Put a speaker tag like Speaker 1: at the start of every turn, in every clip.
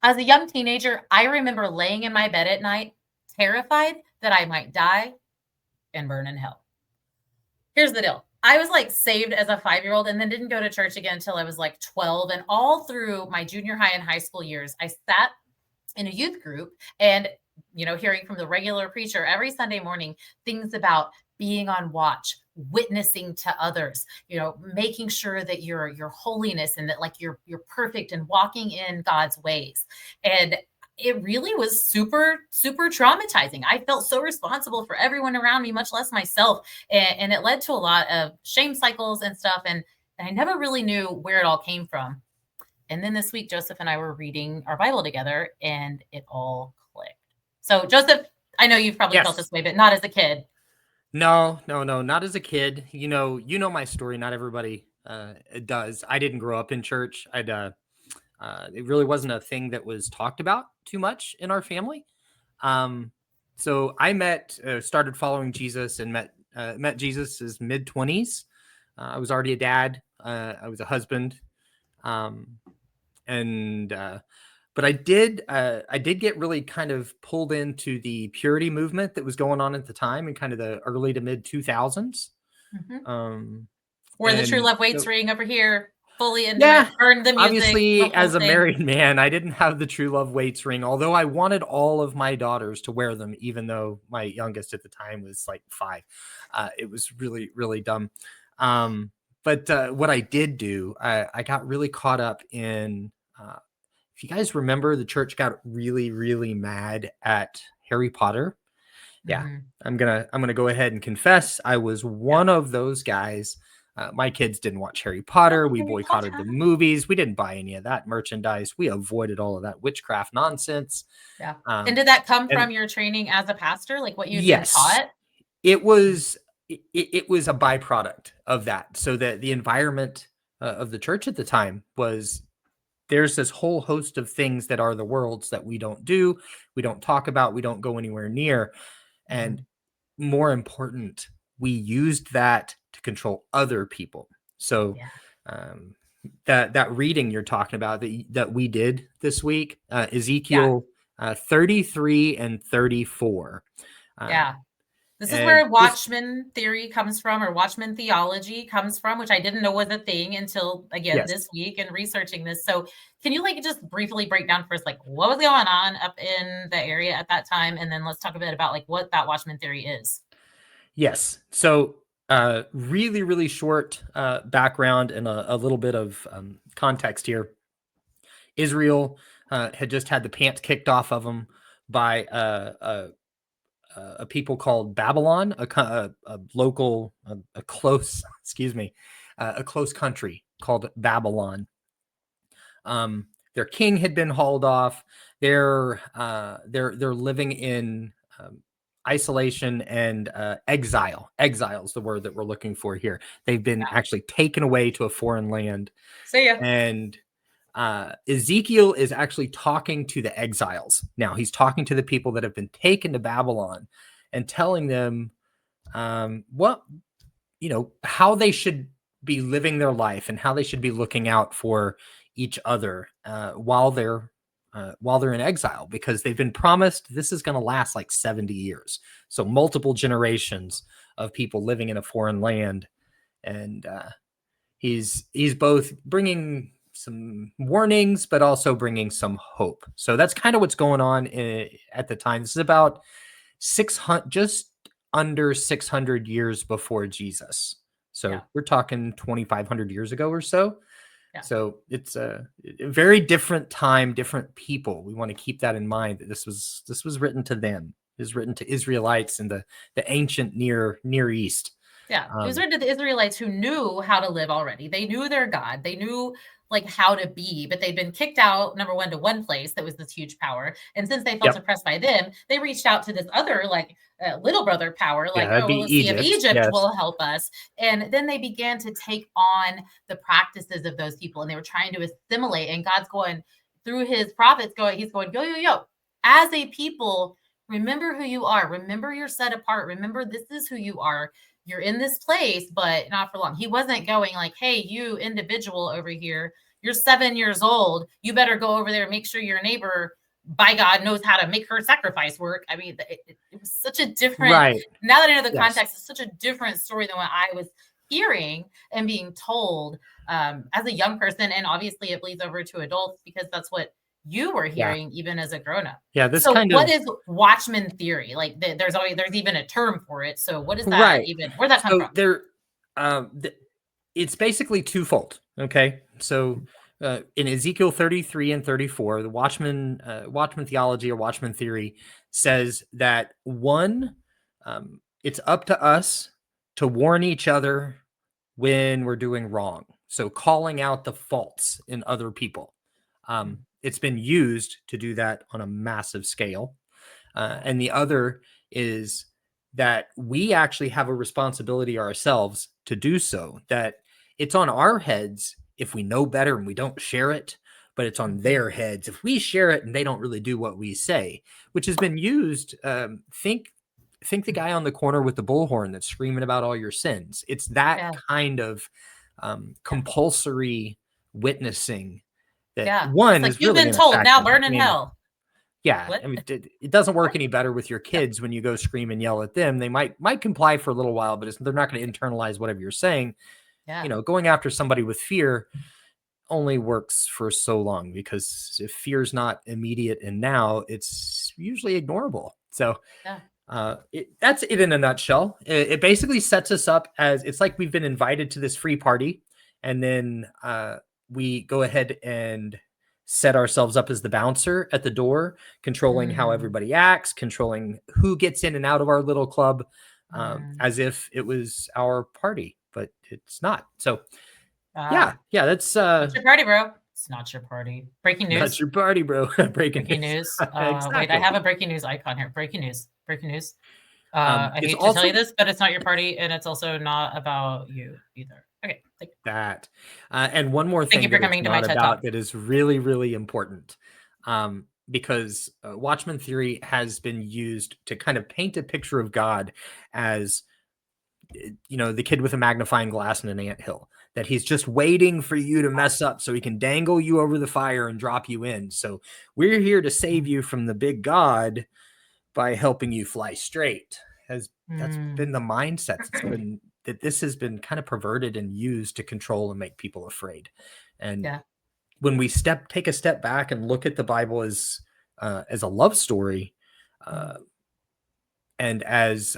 Speaker 1: As a young teenager, I remember laying in my bed at night, terrified that I might die and burn in hell. Here's the deal. I was like saved as a 5-year-old and then didn't go to church again until I was like 12. And all through my junior high and high school years, I sat in a youth group and, hearing from the regular preacher every Sunday morning things about being on watch, witnessing to others, making sure that your holiness and that like you're perfect and walking in God's ways. And it really was super, super traumatizing. I felt so responsible for everyone around me, much less myself. And it led to a lot of shame cycles and stuff. And I never really knew where it all came from. And then this week, Joseph and I were reading our Bible together and it all clicked. So Joseph, I know you've probably felt this way, but not as a kid.
Speaker 2: No, not as a kid. You know my story. Not everybody does. I didn't grow up in church. It really wasn't a thing that was talked about too much in our family. So I started following Jesus and met Jesus as mid-20s. I was already a dad. I was a husband. But I did get really kind of pulled into the purity movement that was going on at the time in kind of the early to mid 2000s.
Speaker 1: Where the true love waits ring over here, fully into
Speaker 2: Yeah,
Speaker 1: it, burn the music.
Speaker 2: obviously,
Speaker 1: the
Speaker 2: as a
Speaker 1: thing.
Speaker 2: married man, I didn't have the true love waits ring, although I wanted all of my daughters to wear them, even though my youngest at the time was like 5. It was really, really dumb. But what I did do, I got really caught up in, if you guys remember, the church got really, really mad at Harry Potter. Yeah, I'm gonna go ahead and confess I was one of those guys. My kids didn't watch Harry Potter. We boycotted the movies. We didn't buy any of that merchandise. We avoided all of that witchcraft nonsense.
Speaker 1: Yeah. And did that come from your training as a pastor, like what you'd been taught?
Speaker 2: It was a byproduct of that. So that the environment of the church at the time was, there's this whole host of things that are the world's that we don't do, we don't talk about, we don't go anywhere near. And more important, we used that to control other people. So that reading you're talking about that we did this week, Ezekiel 33 and 34.
Speaker 1: This is where watchman theory comes from, or watchman theology comes from, which I didn't know was a thing until, again, this week and researching this. So can you like just briefly break down for us, like what was going on up in the area at that time? And then let's talk a bit about like what that watchman theory is.
Speaker 2: Yes. So really, really short background and a little bit of context here. Israel had just had the pants kicked off of them by a people called Babylon, a close country called Babylon. Their king had been hauled off. They're living in isolation and exile. Exile is the word that we're looking for here. They've been actually taken away to a foreign land.
Speaker 1: See ya.
Speaker 2: And Ezekiel is actually talking to the exiles. Now he's talking to the people that have been taken to Babylon and telling them how they should be living their life and how they should be looking out for each other while they're in exile, because they've been promised this is going to last like 70 years. So multiple generations of people living in a foreign land. And he's both bringing some warnings, but also bringing some hope. So that's kind of what's going on at the time. This is about 600, just under 600 years before Jesus. So we're talking 2,500 years ago or so. Yeah. So it's a very different time, different people. We want to keep that in mind, that this was written to them. It was written to Israelites in the ancient Near East.
Speaker 1: Yeah, it was written to the Israelites who knew how to live already. They knew their God. They knew like how to be, but they'd been kicked out, number one, to one place that was this huge power. And since they felt oppressed by them, they reached out to this other like little brother power, like, let's see if Egypt will help us. And then they began to take on the practices of those people, and they were trying to assimilate. And God's going through his prophets, he's going, yo, as a people, remember who you are. Remember you're set apart. Remember this is who you are. you're in this place, but not for long. He wasn't going like, hey, you individual over here, you're 7 years old. You better go over there and make sure your neighbor, by God, knows how to make her sacrifice work. I mean, it was such a different,
Speaker 2: Right.
Speaker 1: now that I know the
Speaker 2: Yes.
Speaker 1: context, it's such a different story than what I was hearing and being told as a young person. And obviously it bleeds over to adults because that's what you were
Speaker 2: Yeah.
Speaker 1: hearing even as a grown-up.
Speaker 2: Yeah. This
Speaker 1: So
Speaker 2: kind
Speaker 1: what
Speaker 2: of
Speaker 1: is watchman theory? Like there's even a term for it. So what is that
Speaker 2: right.
Speaker 1: even? Where'd that come
Speaker 2: So
Speaker 1: from?
Speaker 2: it's basically twofold. Okay. So in Ezekiel 33 and 34, the watchman theology or watchman theory says that one, it's up to us to warn each other when we're doing wrong. So calling out the faults in other people. It's been used to do that on a massive scale. And the other is that we actually have a responsibility ourselves to do so, that it's on our heads if we know better and we don't share it, but it's on their heads if we share it and they don't really do what we say, which has been used. Think the guy on the corner with the bullhorn that's screaming about all your sins. It's that kind of compulsory witnessing that
Speaker 1: It's
Speaker 2: one
Speaker 1: like,
Speaker 2: is
Speaker 1: you've
Speaker 2: really
Speaker 1: been
Speaker 2: going to
Speaker 1: told,
Speaker 2: affect
Speaker 1: now
Speaker 2: them.
Speaker 1: burn
Speaker 2: I
Speaker 1: in
Speaker 2: mean,
Speaker 1: hell.
Speaker 2: yeah,
Speaker 1: What?
Speaker 2: I mean, it doesn't work any better with your kids when you go scream and yell at them. They might comply for a little while, but they're not going to internalize whatever you're saying.
Speaker 1: Yeah.
Speaker 2: Going after somebody with fear only works for so long, because if fear's not immediate and now, it's usually ignorable. So that's it in a nutshell. It basically sets us up as, it's like we've been invited to this free party, and then we go ahead and set ourselves up as the bouncer at the door, controlling how everybody acts, controlling who gets in and out of our little club, as if it was our party, but it's not. So yeah, that's
Speaker 1: It's your party, bro. It's not your party. Breaking news.
Speaker 2: That's your party, bro. Breaking
Speaker 1: news.
Speaker 2: Exactly.
Speaker 1: Wait, I have a breaking news icon here. Breaking news. Breaking news. I
Speaker 2: It's
Speaker 1: hate to tell
Speaker 2: also
Speaker 1: you this, but it's not your party, and it's also not about you either. Okay, thank you.
Speaker 2: that. And one more
Speaker 1: Thank you
Speaker 2: thing
Speaker 1: for
Speaker 2: that it's
Speaker 1: coming to my
Speaker 2: not
Speaker 1: TED
Speaker 2: about
Speaker 1: Talk.
Speaker 2: that is really, really important, because Watchman theory has been used to kind of paint a picture of God as, the kid with a magnifying glass in an anthill, that he's just waiting for you to mess up so he can dangle you over the fire and drop you in. So we're here to save you from the big God by helping you fly straight. That's been the mindset. It's been that this has been kind of perverted and used to control and make people afraid. And when we take a step back and look at the Bible as a love story, and as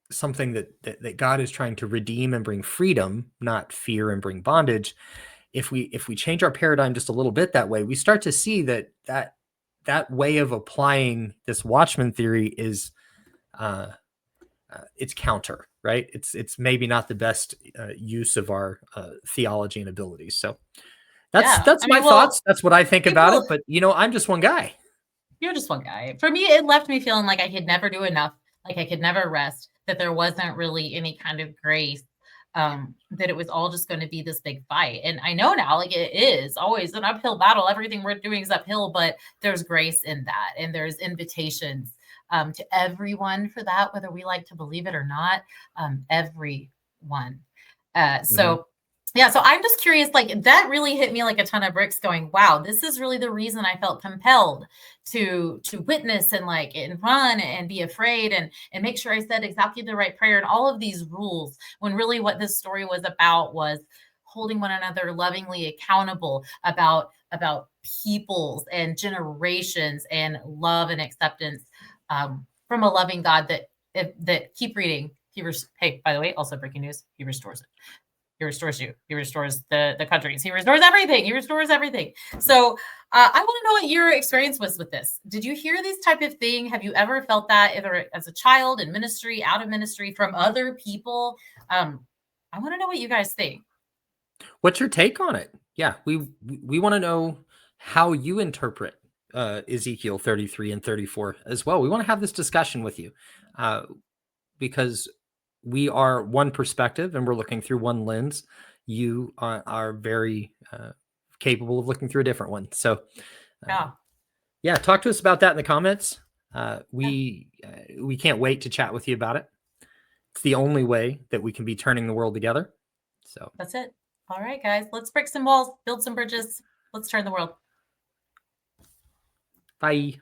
Speaker 2: something that God is trying to redeem and bring freedom, not fear and bring bondage. If we change our paradigm just a little bit that way, we start to see that way of applying this Watchman theory is it's counter, right? It's maybe not the best use of our theology and abilities. So that's my thoughts. That's what I think about it. But I'm just one guy.
Speaker 1: You're just one guy. For me, it left me feeling like I could never do enough, like I could never rest, that there wasn't really any kind of grace, that it was all just going to be this big fight. And I know now, like, it is always an uphill battle. Everything we're doing is uphill, but there's grace in that. And there's invitations to everyone for that, whether we like to believe it or not, everyone. So I'm just curious, like, that really hit me like a ton of bricks, going, wow, this is really the reason I felt compelled to witness and run and be afraid and make sure I said exactly the right prayer and all of these rules, when really what this story was about was holding one another lovingly accountable, about peoples and generations and love and acceptance from a loving God that keep reading. Hey, by the way, also breaking news, he restores it. He restores you. He restores the countries. He restores everything. He restores everything. So I want to know what your experience was with this. Did you hear this type of thing? Have you ever felt that, either as a child, in ministry, out of ministry, from other people? I want to know what you guys think.
Speaker 2: What's your take on it? Yeah, we want to know how you interpret Ezekiel 33 and 34 as well. We want to have this discussion with you, because we are one perspective and we're looking through one lens. You are very capable of looking through a different one. So talk to us about that in the comments. We can't wait to chat with you about it. It's the only way that we can be turning the world together. So
Speaker 1: that's it. All right, guys, let's break some walls, build some bridges. Let's turn the world.
Speaker 2: bye.